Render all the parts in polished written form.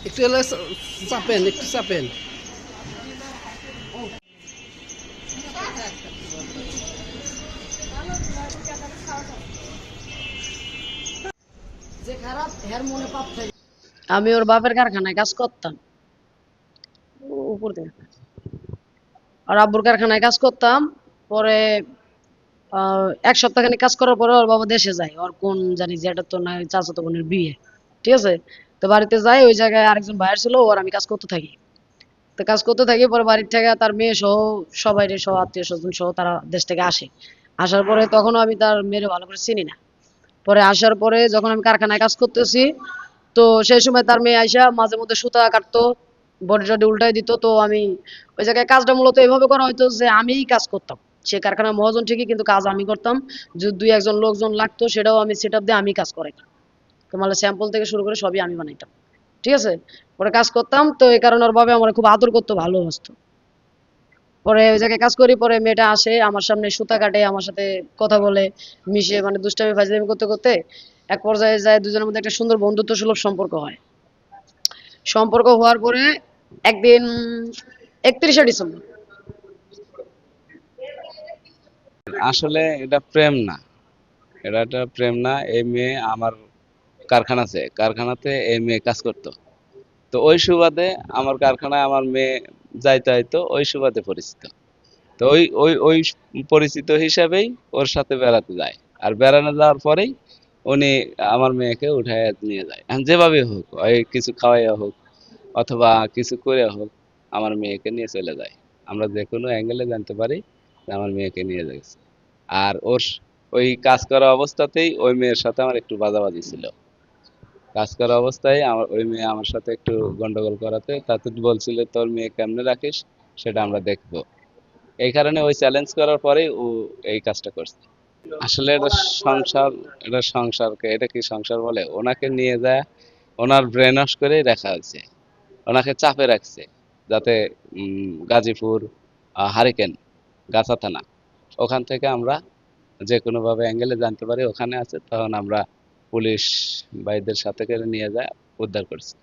একটু এলে চাপেন, একটু চাপেন। যে খারাপ হের মনে পাপ থাকে। আমি ওর বাপের কারখানায় কাজ করতাম, উপর দিয়ে আর আব্বুর কারখানায় কাজ করতাম। পরে 1 সপ্তাহ খানিক কাজ করার পরে ওর বাবা দেশে যায়, ওর কোন জানি যেটা তো না চাচাতো বোনের বিয়ে, ঠিক আছে। তো বাড়িতে যাই, ওই জায়গায় আরেকজন ভাইয়ের ছিল, ওর আমি কাজ করতে থাকি। তো কাজ করতে থাকি, পরে বাড়ির থেকে তার মেয়ে সহ সবাই সহ আত্মীয় স্বজন সহ তারা দেশ থেকে আসে। আসার পরে তখনও আমি তার মেয়ের ভালো করে চিনি না। পরে আসার পরে যখন আমি কারখানায় কাজ করতেছি, তো সেই সময় তার মেয়ে আইসা মাঝে মধ্যে সুতা কাটতো, বডি টডি উল্টাই দিত। তো আমি ওই জায়গায় কাজটা মূলত এভাবে করা হয়তো যে আমিই কাজ করতাম। সে কারখানার মহাজন ঠিকই, কিন্তু কাজ আমি করতাম। যদি দুই একজন লোকজন লাগতো, সেটাও আমি সেট আপ দিয়ে আমি কাজ করাইতাম। তোমার স্যাম্পল থেকে শুরু করে সবই আমি বানাইতাম, ঠিক আছে। পরে কাজ করতাম, তো এই কারণে ওর বাবা আমার খুব আদর করতো, ভালোবাসতো। পরে ওই জায়গায় কাজ করি, পরে মেয়েটা আসে আমার সামনে, সুতা কাটে, আমার সাথে কথা বলে, মিশে, মানে দুষ্টামি ফাজলামি করতে করতে এক পর্যায়ে যায় দুজনের মধ্যে একটা সুন্দর বন্ধুত্ব সুলভ সম্পর্ক হয়। সম্পর্ক হওয়ার পরে একদিন 31শে ডিসেম্বর। আসলে এটা প্রেম না, এটা প্রেম না। এই মেয়ে আমার কারখানাতে এই মেয়ে কাজ করতো। তো ওই সুবাদে আমার কারখানায় আমার মেয়ে যাইতে হয়তো ওই সুবাদে পরিচিত। তো ওই পরিচিত হিসাবেই ওর সাথে বেড়াতে যায়। আর বেড়ানো যাওয়ার পরেই উনি আমার মেয়েকে উঠায় নিয়ে যায়, এখন যেভাবে হোক, ওই কিছু খাওয়াইয়া হোক অথবা কিছু করে হোক, আমার মেয়েকে নিয়ে চলে যায়। আমরা যে কোনো অ্যাঙ্গেলে জানতে পারি যে আমার মেয়েকে নিয়ে যাচ্ছে। আর ওই কাজ করা অবস্থাতেই ওই মেয়ের সাথে আমার একটু বাজাবাজি ছিল। কাজ করা অবস্থায় আমার ওই মেয়ে আমার সাথে একটু গন্ডগোল করাতে, তাতে বলছিল তোর মেয়ে কেমনে রাখিস সেটা আমরা দেখবো। এই কারণে ওই চ্যালেঞ্জ করার পরেই ও এই কাজটা করছে। আসলে সংসার সংসারকে এটা কি সংসার বলে? ওনাকে নিয়ে যায় ওনার ব্রেন ওয়াশ করেই রাখা হয়েছে, ওনাকে চাপে রাখছে যাতে গাজীপুর হারিকেন গাছা থানা, ওখান থেকে আমরা যে কোনো ভাবে অ্যাঙ্গেলে জানতে পারি ওখানে আছে, তখন আমরা পুলিশ ভাইদের সাথে করে নিয়ে যায় উদ্ধার করছি।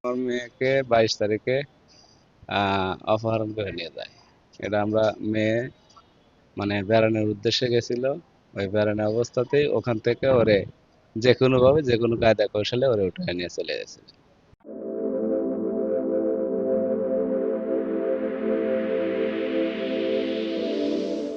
আমার মেয়েকে 22 তারিখে অপহরণ করে নিয়ে যায়। এটা আমরা মেয়ে মানে বেড়ানোর উদ্দেশ্যে গেছিল, ওই বেড়ানোর অবস্থাতেই ওখান থেকে ওরে যে কোনো ভাবে যে কোনো কায়দা কৌশলে ওরে উঠে নিয়ে চলে গেছে।